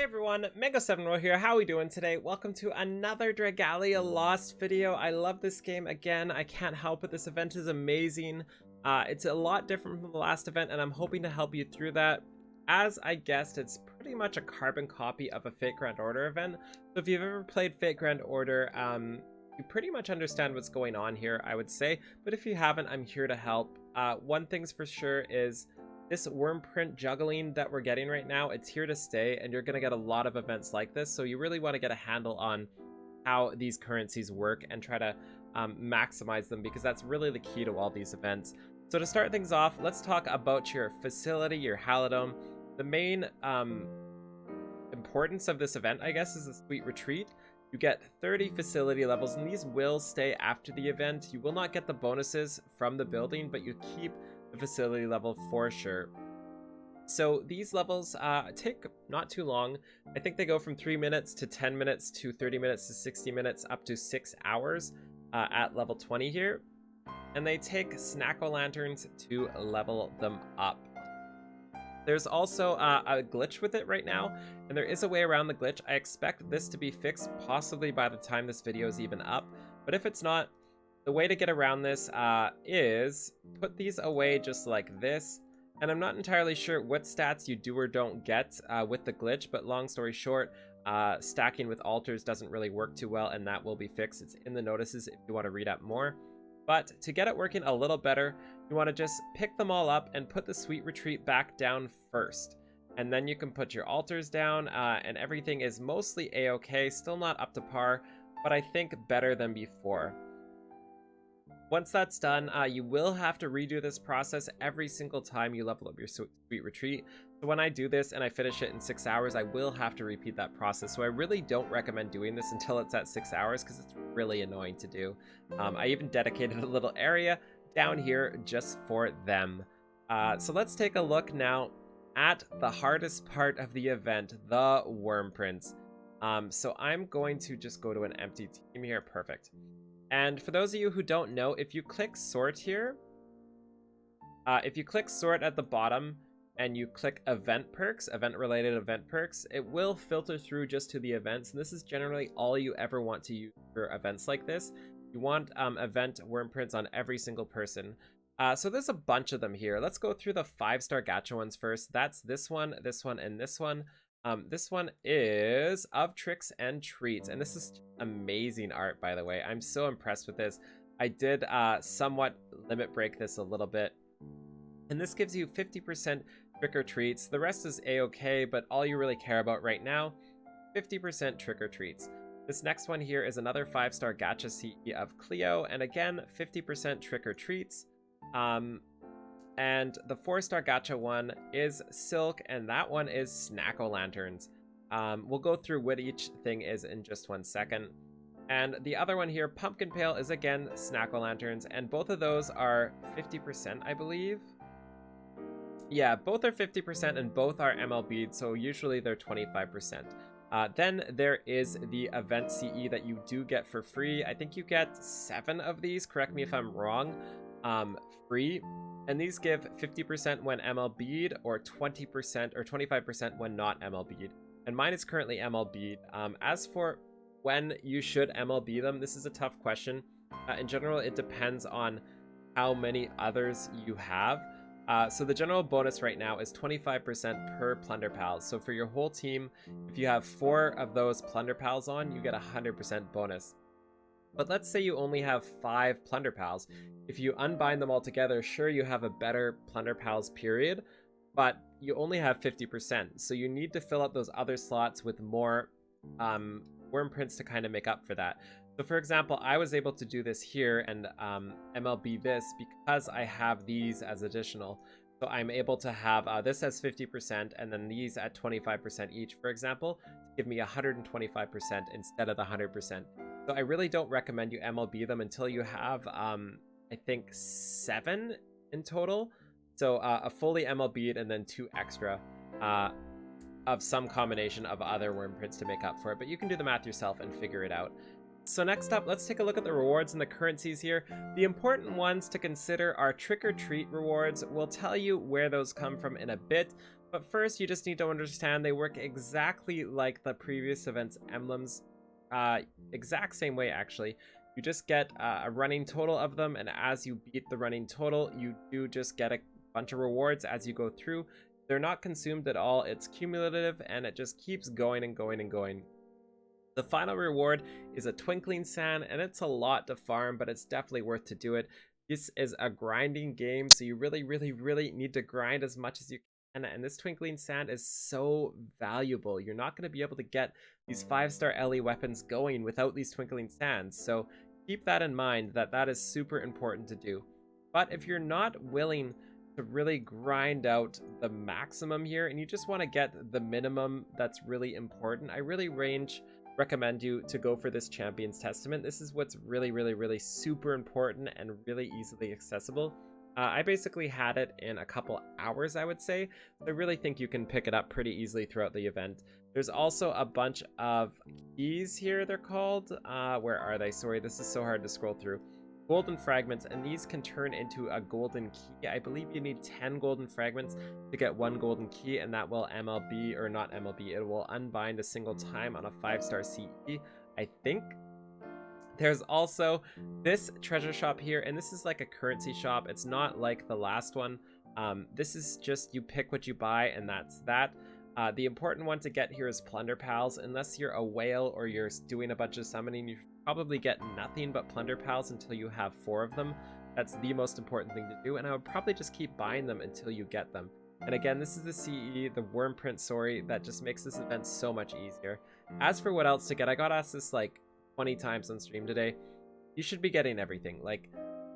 Everyone, Mega7Ro here. How are we doing today? Welcome to another Dragalia Lost video. I love this game. Again, I can't help it. This event is amazing. It's a lot different from the last event, and I'm hoping to help you through that. As I guessed, it's pretty much a carbon copy of a Fate Grand Order event. So if you've ever played Fate Grand Order, you pretty much understand what's going on here, I would say. But if you haven't, I'm here to help. One thing's for sure is this Wyrmprint juggling that we're getting right now, it's here to stay, and you're going to get a lot of events like this, so you really want to get a handle on how these currencies work and try to maximize them, because that's really the key to all these events. So to start things off, let's talk about your facility, your Halidome. The main importance of this event, I guess, is the Sweet Retreat. You get 30 facility levels, and these will stay after the event. You will not get the bonuses from the building, but you keep the facility level for sure. So these levels take not too long. I think they go from 3 minutes to 10 minutes to 30 minutes to 60 minutes up to 6 hours at level 20 here. And they take Snack-O-Lanterns to level them up. There's also a glitch with it right now, and there is a way around the glitch. I expect this to be fixed possibly by the time this video is even up, but if it's not, the way to get around this is put these away just like this. And I'm not entirely sure what stats you do or don't get with the glitch, but long story short, stacking with altars doesn't really work too well, and that will be fixed. It's in the notices if you want to read up more. But to get it working a little better, you want to just pick them all up and put the Sweet Retreat back down first. And then you can put your altars down, and everything is mostly a-okay, still not up to par, but I think better than before. Once that's done, you will have to redo this process every single time you level up your Sweet Retreat. So when I do this and I finish it in 6 hours, I will have to repeat that process. So I really don't recommend doing this until it's at 6 hours, because it's really annoying to do. I even dedicated a little area down here just for them. So let's take a look now at the hardest part of the event, the Wyrmprints. So I'm going to just go to an empty team here. Perfect. And for those of you who don't know, if you click sort here, if you click sort at the bottom and you click event perks, event-related event perks, it will filter through just to the events. And this is generally all you ever want to use for events like this. You want event Wyrmprints on every single person. So there's a bunch of them here. Let's go through the 5-star gacha ones first. That's this one, and this one. This one is of Tricks and Treats, and this is amazing art, by the way. I'm so impressed with this. I did somewhat limit break this a little bit, and this gives you 50% trick or treats. The rest is a-okay, but all you really care about right now, 50% trick or treats. This next one here is another 5-star gacha CE of Cleo, and again 50% trick or treats. And the 4-star gacha one is Silk, and that one is Snack-O-Lanterns. We'll go through what each thing is in just 1 second. And the other one here, Pumpkin Pail, is again Snack-O-Lanterns, and both of those are 50%, I believe. Yeah, both are 50% and both are MLB, so usually they're 25%. Then there is the event CE that you do get for free. I think you get 7 of these, correct me if I'm wrong, free. And these give 50% when MLB'd, or 20% or 25% when not MLB'd. And mine is currently MLB'd. As for when you should MLB them, this is a tough question. In general, it depends on how many others you have. So the general bonus right now is 25% per Plunder Pals. So for your whole team, if you have 4 of those Plunder Pals on, you get 100% bonus. But let's say you only have 5 Plunder Pals. If you unbind them all together, sure, you have a better Plunder Pals period, but you only have 50%. So you need to fill up those other slots with more Wyrmprints to kind of make up for that. So for example, I was able to do this here and MLB this because I have these as additional. So I'm able to have this as 50% and then these at 25% each, for example, to give me 125% instead of the 100%. So I really don't recommend you MLB them until you have, I think, 7 in total. So a fully MLB'd and then 2 extra of some combination of other Wyrmprints to make up for it. But you can do the math yourself and figure it out. So next up, let's take a look at the rewards and the currencies here. The important ones to consider are Trick or Treat rewards. We'll tell you where those come from in a bit, But first, you just need to understand they work exactly like the previous event's emblems. Exact same way, actually. You just get a running total of them, and as you beat the running total, you do just get a bunch of rewards as you go through. They're not consumed at all. It's cumulative, and it just keeps going and going and going. The final reward is a twinkling sand, and it's a lot to farm, but it's definitely worth to do it. This is a grinding game, so you really, really, really need to grind as much as you can, and this twinkling sand is so valuable. You're not going to be able to get these 5-star LE weapons going without these twinkling sands, so keep that in mind, that is super important to do. But if you're not willing to really grind out the maximum here, and you just want to get the minimum that's really important, I really recommend you to go for this Champion's Testament. This is what's really, really, really super important and really easily accessible. I basically had it in a couple hours, I would say. I really think you can pick it up pretty easily throughout the event. There's also a bunch of keys here, they're called. Where are they? Sorry, this is so hard to scroll through. Golden fragments, and these can turn into a golden key. I believe you need 10 golden fragments to get 1 golden key, and that will MLB, or not MLB, it will unbind a single time on a 5-star CE, I think. There's also this treasure shop here, and this is like a currency shop. It's not like the last one. This is just you pick what you buy, and that's that. The important one to get here is Plunder Pals. Unless you're a whale or you're doing a bunch of summoning, you probably get nothing but Plunder Pals until you have 4 of them. That's the most important thing to do, and I would probably just keep buying them until you get them. And again, this is the CE, the Wormprint, sorry, that just makes this event so much easier. As for what else to get, I got asked this like 20 times on stream today. You should be getting everything. Like,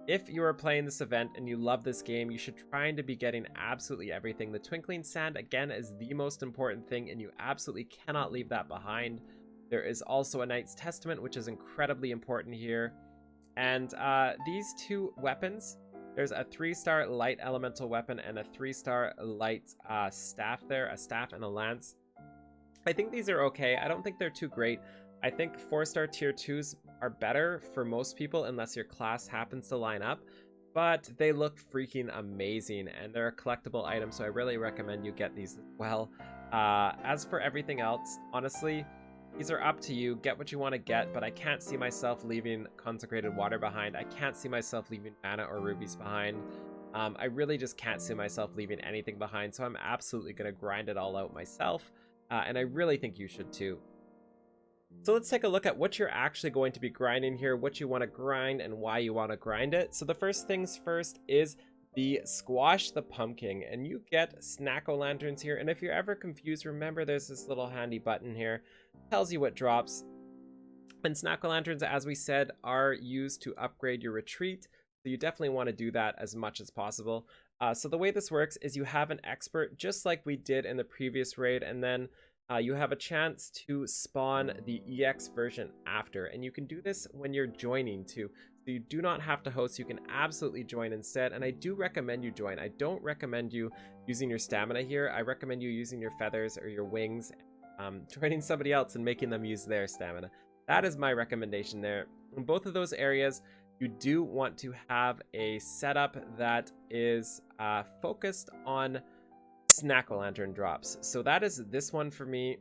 if you are playing this event and you love this game, you should try to be getting absolutely everything. The Twinkling Sand, again, is the most important thing, and you absolutely cannot leave that behind. There is also a Knight's Testament, which is incredibly important here. And these 2 weapons, there's a 3-star light elemental weapon and a 3-star light staff there, a staff and a lance. I think these are okay. I don't think they're too great. I think 4-star tier 2s are better for most people unless your class happens to line up, but they look freaking amazing, and they're a collectible item, so I really recommend you get these as well. As for everything else, honestly, these are up to you. Get what you want to get, but I can't see myself leaving Consecrated Water behind. I can't see myself leaving mana or rubies behind. I really just can't see myself leaving anything behind, so I'm absolutely going to grind it all out myself, and I really think you should too. So let's take a look at what you're actually going to be grinding here, what you want to grind and why you want to grind it. So the first things first is the Squash the Pumpkin, and you get Snack-O-Lanterns here. And if you're ever confused, remember there's this little handy button here, tells you what drops. And Snack-O-Lanterns, as we said, are used to upgrade your retreat, so you definitely want to do that as much as possible. So the way this works is you have an expert, just like we did in the previous raid, and then you have a chance to spawn the EX version after, and you can do this when you're joining too. So you do not have to host, you can absolutely join instead, and I do recommend you join. I don't recommend you using your stamina here. I recommend you using your feathers or your wings, joining somebody else and making them use their stamina. That is my recommendation there. In both of those areas, you do want to have a setup that is focused on Snack-O-Lantern drops. So that is this one for me.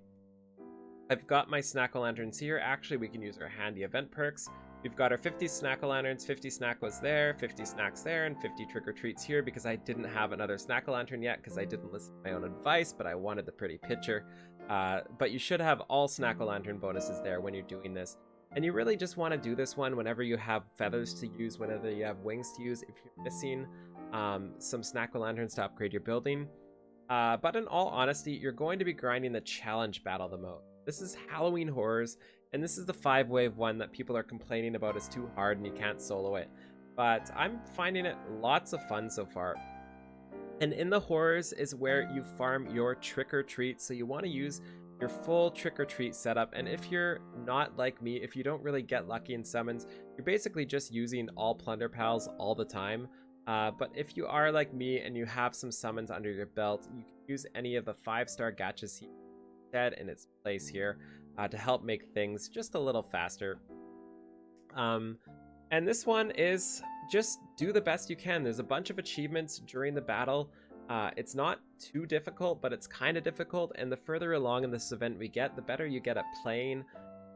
I've got my Snack-O-Lanterns here. Actually, we can use our handy event perks. We've got our 50 Snack-O-Lanterns, 50 Snack-Os there, 50 snacks there, and 50 trick-or-treats here because I didn't have another Snack-O-Lantern yet because I didn't listen to my own advice, but I wanted the pretty picture. But you should have all Snack-O-Lantern bonuses there when you're doing this. And you really just want to do this one whenever you have feathers to use, whenever you have wings to use, if you're missing some Snack-O-Lanterns to upgrade your building. But in all honesty, you're going to be grinding the challenge battle the most. This is Halloween Horrors, and this is the 5-wave one that people are complaining about is too hard and you can't solo it. But I'm finding it lots of fun so far. And in the Horrors is where you farm your trick-or-treat, so you want to use your full trick-or-treat setup. And if you're not like me, if you don't really get lucky in summons, you're basically just using all Plunder Pals all the time. But if you are like me and you have some summons under your belt, you can use any of the 5-star gachas instead in its place here to help make things just a little faster. And this one is just do the best you can. There's a bunch of achievements during the battle. It's not too difficult, but it's kind of difficult, and the further along in this event we get, the better you get at playing,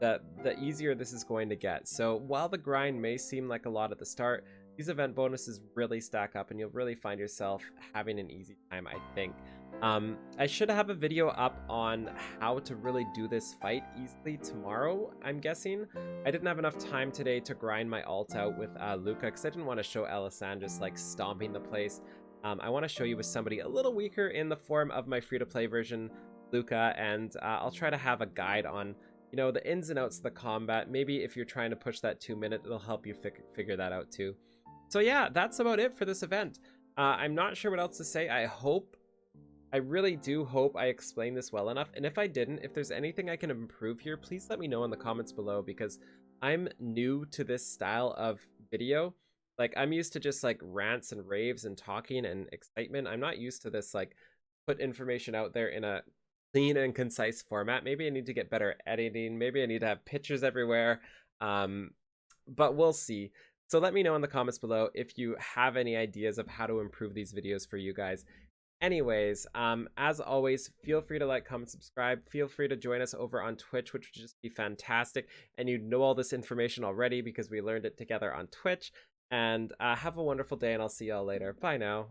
the easier this is going to get. So while the grind may seem like a lot at the start, these event bonuses really stack up and you'll really find yourself having an easy time, I think. I should have a video up on how to really do this fight easily tomorrow, I'm guessing. I didn't have enough time today to grind my ult out with Luca because I didn't want to show Elisann just like stomping the place. I want to show you with somebody a little weaker in the form of my free-to-play version, Luca, and I'll try to have a guide on, you know, the ins and outs of the combat. Maybe if you're trying to push that 2-minute, it'll help you figure that out too. So yeah, that's about it for this event. I'm not sure what else to say. I really do hope I explained this well enough, and if I didn't, if there's anything I can improve here, please let me know in the comments below, because I'm new to this style of video. Like, I'm used to just like rants and raves and talking and excitement. I'm not used to this like put information out there in a clean and concise format. Maybe I need to get better at editing. Maybe I need to have pictures everywhere. But we'll see. So let me know in the comments below if you have any ideas of how to improve these videos for you guys. Anyways, as always, feel free to like, comment, subscribe. Feel free to join us over on Twitch, which would just be fantastic. And you know all this information already because we learned it together on Twitch. And have a wonderful day, and I'll see y'all later. Bye now.